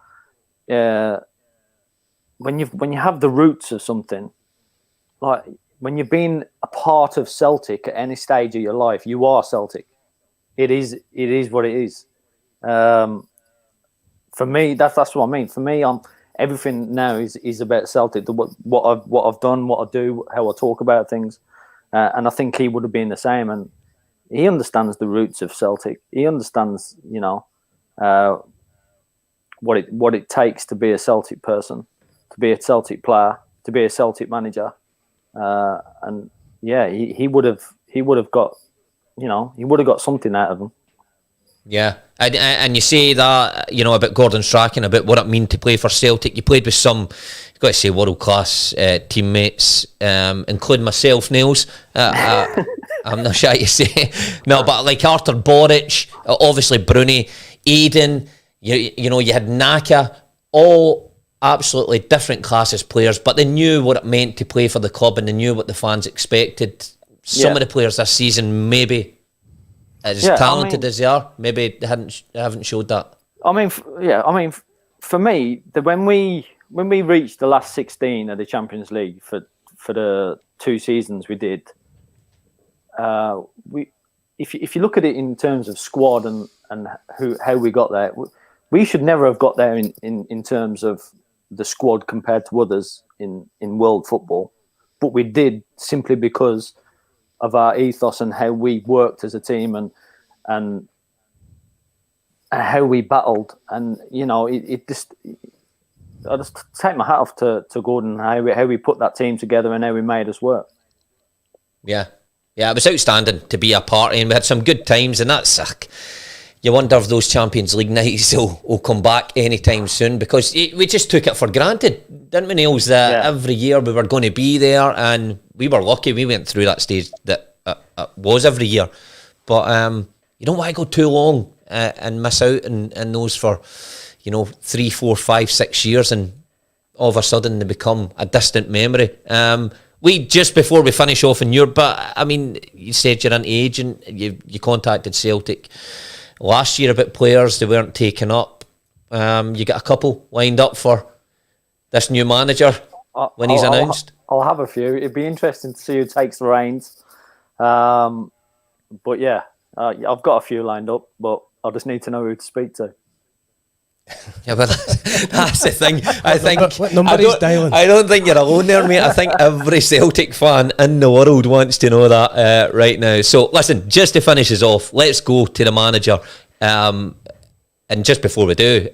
when you have the roots of something, like when you've been a part of Celtic at any stage of your life, you are Celtic. It is what it is. For me, that's what I mean. For me, everything now is about Celtic. What I've done, what I do, how I talk about things, and I think he would have been the same. And he understands the roots of Celtic. He understands, what it takes to be a Celtic person, to be a Celtic player, to be a Celtic manager, and yeah, he would have got, he would have got something out of him. Yeah, and you say that, about Gordon Strachan, about what it means to play for Celtic. You played with some, you've got to say, world-class teammates, including myself, Nails. I'm not shy to say. No, but like Arthur Boric, obviously Bruni, Aiden, you had Naka, all absolutely different classes players, but they knew what it meant to play for the club and they knew what the fans expected. Some of the players this season, maybe as talented as they are, maybe they haven't showed that. For me, when we reached the last 16 of the Champions League for the 2 seasons we did, if you look at it in terms of squad and how we got there, we should never have got there in terms of the squad compared to others in world football, but we did simply because of our ethos and how we worked as a team, and and how we battled. And it just, I just take my hat off to Gordon, how we put that team together and how we made us work. Yeah, it was outstanding to be a part, and we had some good times, and that's you wonder if those Champions League nights will come back anytime soon, because we just took it for granted, didn't we, Niels, that every year we were going to be there, and we were lucky we went through that stage that was every year. But you don't want to go too long and miss out in those for 3, 4, 5, 6 years, and all of a sudden they become a distant memory. We, just before we finish off in Europe, but I mean, you said you're an agent, you contacted Celtic last year about players, they weren't taken up. You got a couple lined up for this new manager when he's announced? I'll have a few. It'd be interesting to see who takes the reins. But yeah, I've got a few lined up, but I just need to know who to speak to. Yeah, but that's the thing. I think what number is dialing? I don't think you're alone there, mate. I think every Celtic fan in the world wants to know that right now. So listen, just to finish us off, let's go to the manager. And just before we do,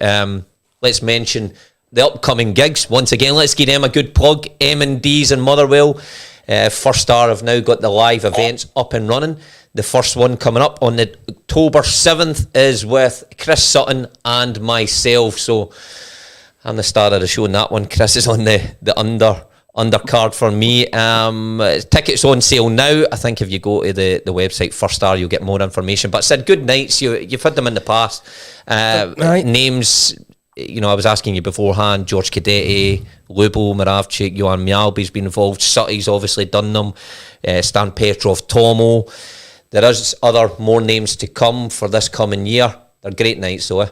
let's mention the upcoming gigs. Once again, let's give them a good plug. M&D's in Motherwell. First Star have now got the live events up and running. The first one coming up on the October 7th is with Chris Sutton and myself. So I'm the star of the show in that one. Chris is on the undercard for me. Tickets on sale now. I think if you go to the website First Star, you'll get more information. But Sid, good nights. You've had them in the past. Right. Names, I was asking you beforehand. George Cadete, Lubo, Moravchik, Johan Mjalby's been involved. Sutty's obviously done them. Stan Petrov, Tomo. There is more names to come for this coming year. They're great nights, though.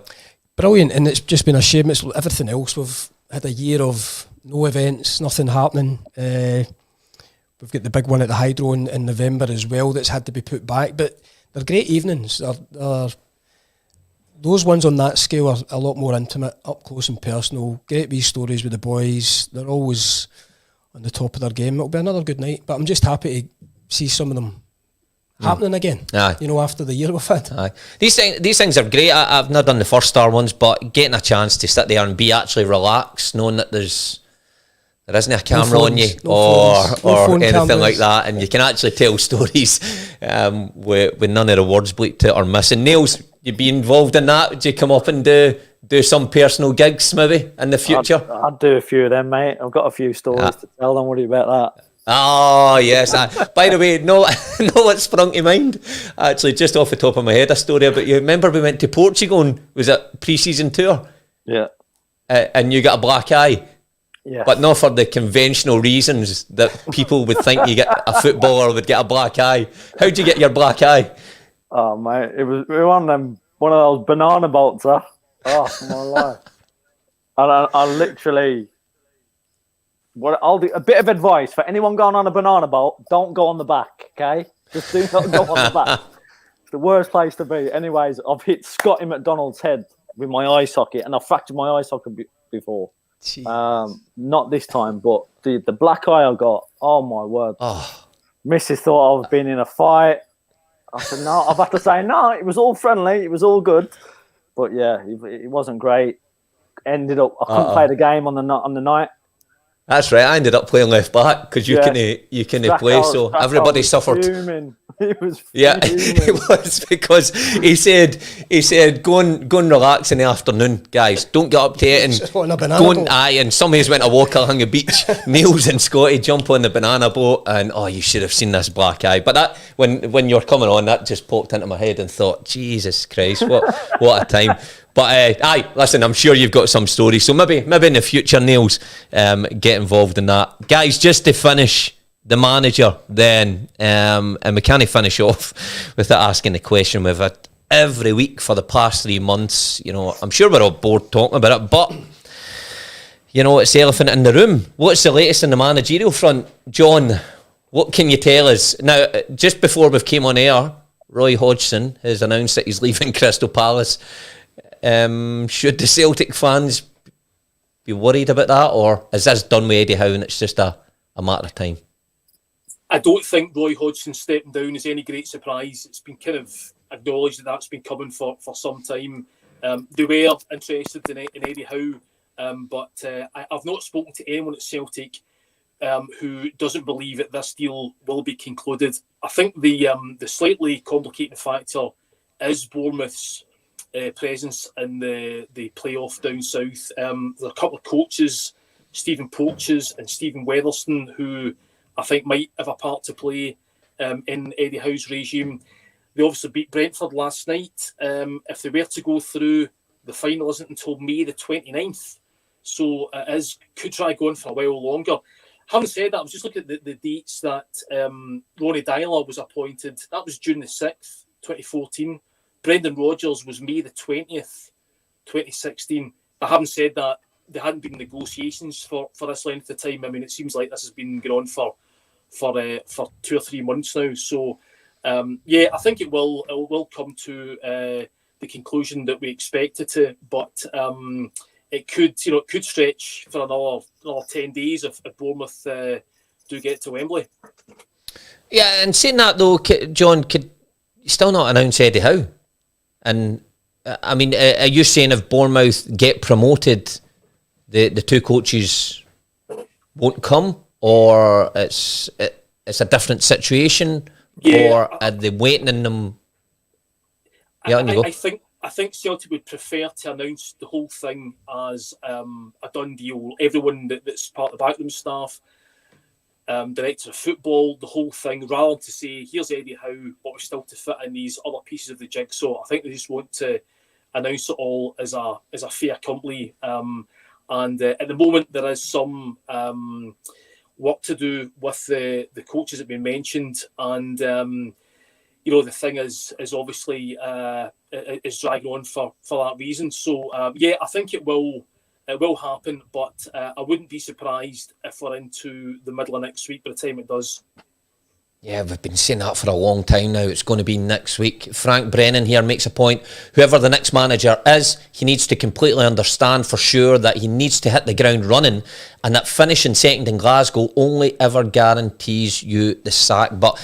Brilliant, and it's just been a shame. It's everything else. We've had a year of no events, nothing happening. We've got the big one at the Hydro in November as well that's had to be put back. But they're great evenings. Those ones on that scale are a lot more intimate, up close and personal. Great wee stories with the boys. They're always on the top of their game. It'll be another good night. But I'm just happy to see some of them happening again. Aye. After the year we've had. Aye. These things are great. I've not done the First Star ones, but getting a chance to sit there and be actually relaxed, knowing that there isn't a camera on you or anything cameras like that, and you can actually tell stories with none of the words bleeped out or missing. Niels, you be involved in that? Would you come up and do some personal gigs maybe in the future? I'd do a few of them, mate. I've got a few stories to tell. Don't worry about that. Oh yes. By the way, no what sprung to mind, actually, just off the top of my head, a story about you. Remember we went to Portugal and was it pre-season tour? Yeah. And you got a black eye. Yeah. But not for the conventional reasons that people would think you get a footballer would get a black eye. How'd you get your black eye? Oh mate, we were on one of those banana boats, huh? Oh my life. And I literally, I'll do a bit of advice for anyone going on a banana boat: don't go on the back, okay? Just do not go on the back. It's the worst place to be. Anyways, I've hit Scotty McDonald's head with my eye socket, and I fractured my eye socket before. Not this time, but the black eye I got. Oh my word! Oh. Mrs. thought I was being in a fight. I said no. I've had to say no. It was all friendly. It was all good. But yeah, it wasn't great. Ended up I couldn't play the game on the night. That's right. I ended up playing left back because you can play. So everybody suffered. It was it was because he said go and relax in the afternoon, guys. Don't get up to it and go and and somebody's went to walk along the beach. Niels and Scotty jump on the banana boat, and you should have seen this black eye. But that when you're coming on, that just popped into my head and thought, Jesus Christ, what a time. But listen, I'm sure you've got some stories. So maybe in the future, Niels, get involved in that, guys. Just to finish. The manager then, and we can't finish off without asking the question we've had every week for the past 3 months. I'm sure we're all bored talking about it, but it's the elephant in the room. What's the latest in the managerial front? John, what can you tell us? Now, just before we came on air, Roy Hodgson has announced that he's leaving Crystal Palace. Should the Celtic fans be worried about that, or is this done with Eddie Howe and it's just a matter of time? I don't think Roy Hodgson stepping down is any great surprise. It's been kind of acknowledge that that's been coming for some time. They were interested in Eddie Howe, but I've not spoken to anyone at Celtic who doesn't believe that this deal will be concluded. I think the slightly complicating factor is Bournemouth's presence in the playoff down south. There are a couple of coaches, Stephen Poaches and Stephen Weatherston, who I think might have a part to play in Eddie Howe's regime. They obviously beat Brentford last night. If they were to go through, the final isn't until May the 29th. So it could try going for a while longer. Having said that, I was just looking at the dates that Ronnie Dyler was appointed. That was June the 6th, 2014. Brendan Rodgers was May the 20th, 2016. I haven't said that there hadn't been negotiations for this length of time. I mean, it seems like this has been going on for 2 or 3 months now. So, I think it will come to the conclusion that we expect it to, but it could stretch for another 10 days if Bournemouth do get to Wembley. Yeah, and saying that though, John, could you still not announce Eddie Howe? And I mean, are you saying if Bournemouth get promoted, the two coaches won't come, or it's a different situation, or are they waiting on them? Yeah, I think Celtic would prefer to announce the whole thing as a done deal. Everyone that's part of the backroom staff, director of football, the whole thing, rather than to say, here's Eddie Howe, but we're still to fit in these other pieces of the jigsaw. I think they just want to announce it all as a fait accompli. And at the moment, there is some work to do with the coaches that have been mentioned. And, the thing is obviously is dragging on for that reason. So, I think it will happen, but I wouldn't be surprised if we're into the middle of next week by the time it does. Yeah, we've been saying that for a long time now. It's going to be next week. Frank Brennan here makes a point. Whoever the next manager is, he needs to completely understand for sure that he needs to hit the ground running, and that finishing second in Glasgow only ever guarantees you the sack. But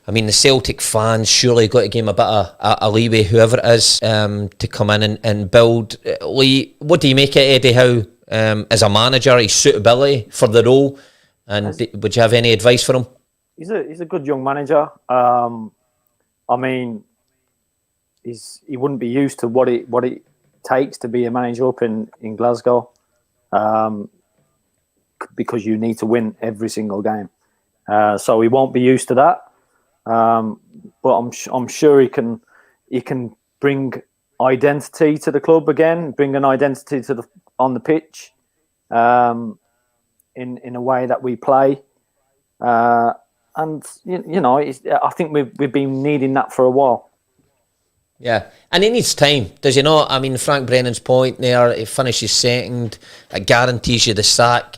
I mean, the Celtic fans surely got to give him a bit of a leeway, whoever it is, to come in and build. Lee, what do you make of Eddie Howe as a manager, his suitability for the role? And would you have any advice for him? He's a good young manager. I mean, he wouldn't be used to what it takes to be a manager up in Glasgow, because you need to win every single game. So he won't be used to that. But I'm sure he can bring identity to the club again, bring an identity on the pitch, in a way that we play. And I think we've been needing that for a while. Yeah, and he needs time, does he not? I mean, Frank Brennan's point there, he finishes second, it guarantees you the sack.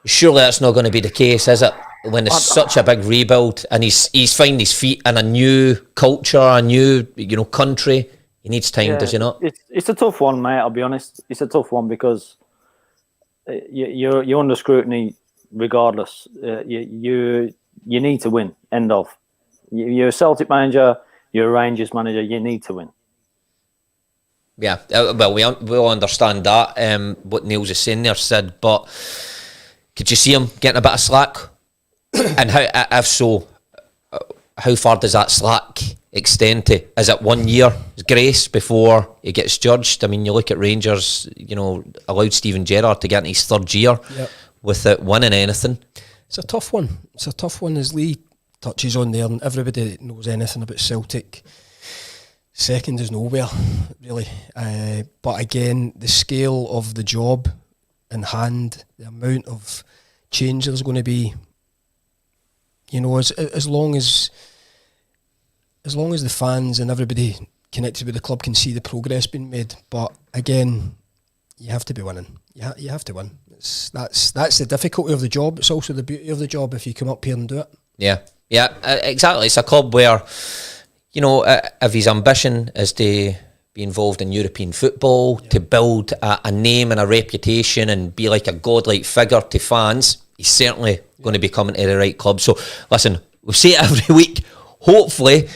Surely that's not going to be the case, is it? When it's such a big rebuild and he's finding his feet in a new culture, a new country, he needs time, does he not? It's a tough one, mate. I'll be honest. It's a tough one because you're under scrutiny regardless. You need to win. End of. You're a Celtic manager. You're a Rangers manager. You need to win. Yeah, well, we all understand that. What Niels is saying there, Sid, but could you see him getting a bit of slack? And if so, how far does that slack extend to? Is it 1 year grace before he gets judged? I mean, you look at Rangers, allowed Steven Gerrard to get in his third year without winning anything. It's a tough one. It's a tough one, as Lee touches on there, and everybody that knows anything about Celtic, second is nowhere, really. But again, the scale of the job in hand, the amount of change there's going to be, as long as the fans and everybody connected with the club can see the progress being made. But again, you have to be winning. You have to win. That's the difficulty of the job. It's also the beauty of the job if you come up here and do it. Yeah, exactly. It's a club where, if his ambition is to be involved in European football, to build a name and a reputation and be like a godlike figure to fans, he's certainly going to be coming to the right club. So listen, we'll say it every week. Hopefully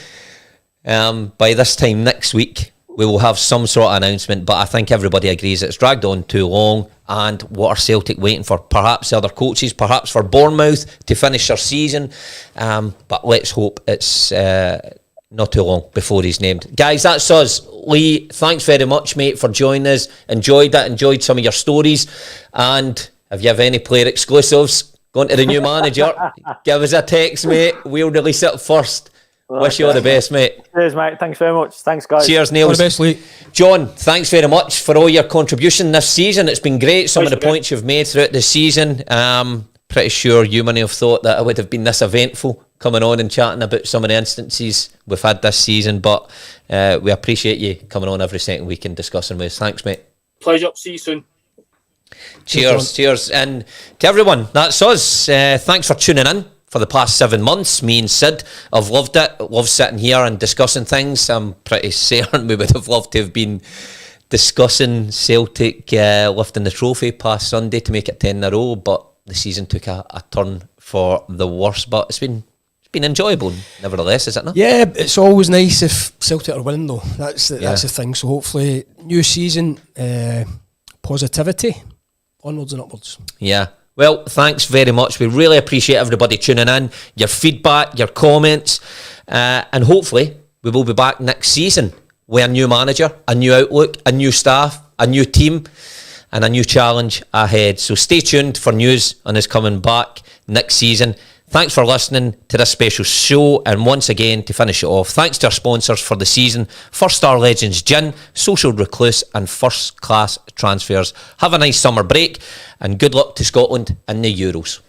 by this time next week, we will have some sort of announcement, but I think everybody agrees it's dragged on too long. And what are Celtic waiting for? Perhaps other coaches, perhaps for Bournemouth to finish their season. But let's hope it's not too long before he's named. Guys, that's us. Lee, thanks very much, mate, for joining us. Enjoyed that, enjoyed some of your stories. And if you have any player exclusives, going to the new manager, give us a text, mate. We'll release it first. Wish you all the best, mate. Cheers, mate. Thanks very much. Thanks, guys. Cheers, Neil. All the best, Lee. John, thanks very much for all your contribution this season. It's been great. Some of the points you've made throughout the season. Pretty sure you may have thought that it would have been this eventful coming on and chatting about some of the instances we've had this season. But we appreciate you coming on every second week and discussing with us. Thanks, mate. Pleasure. See you soon. Cheers. And to everyone, that's us. Thanks for tuning in. For the past 7 months, me and Sid have loved it. Love sitting here and discussing things. I'm pretty certain we would have loved to have been discussing Celtic lifting the trophy past Sunday to make it 10 in a row, but the season took a turn for the worse. But it's been enjoyable, nevertheless, is it not? Yeah, it's always nice if Celtic are winning, though. That's the thing. So hopefully, new season, positivity, onwards and upwards. Yeah. Well, thanks very much. We really appreciate everybody tuning in, your feedback, your comments, and hopefully we will be back next season with a new manager, a new outlook, a new staff, a new team, and a new challenge ahead. So stay tuned for news on us coming back next season. Thanks for listening to this special show, and once again, to finish it off, thanks to our sponsors for the season, First Star Legends Gin, Social Recluse and First Class Transfers. Have a nice summer break and good luck to Scotland in the Euros.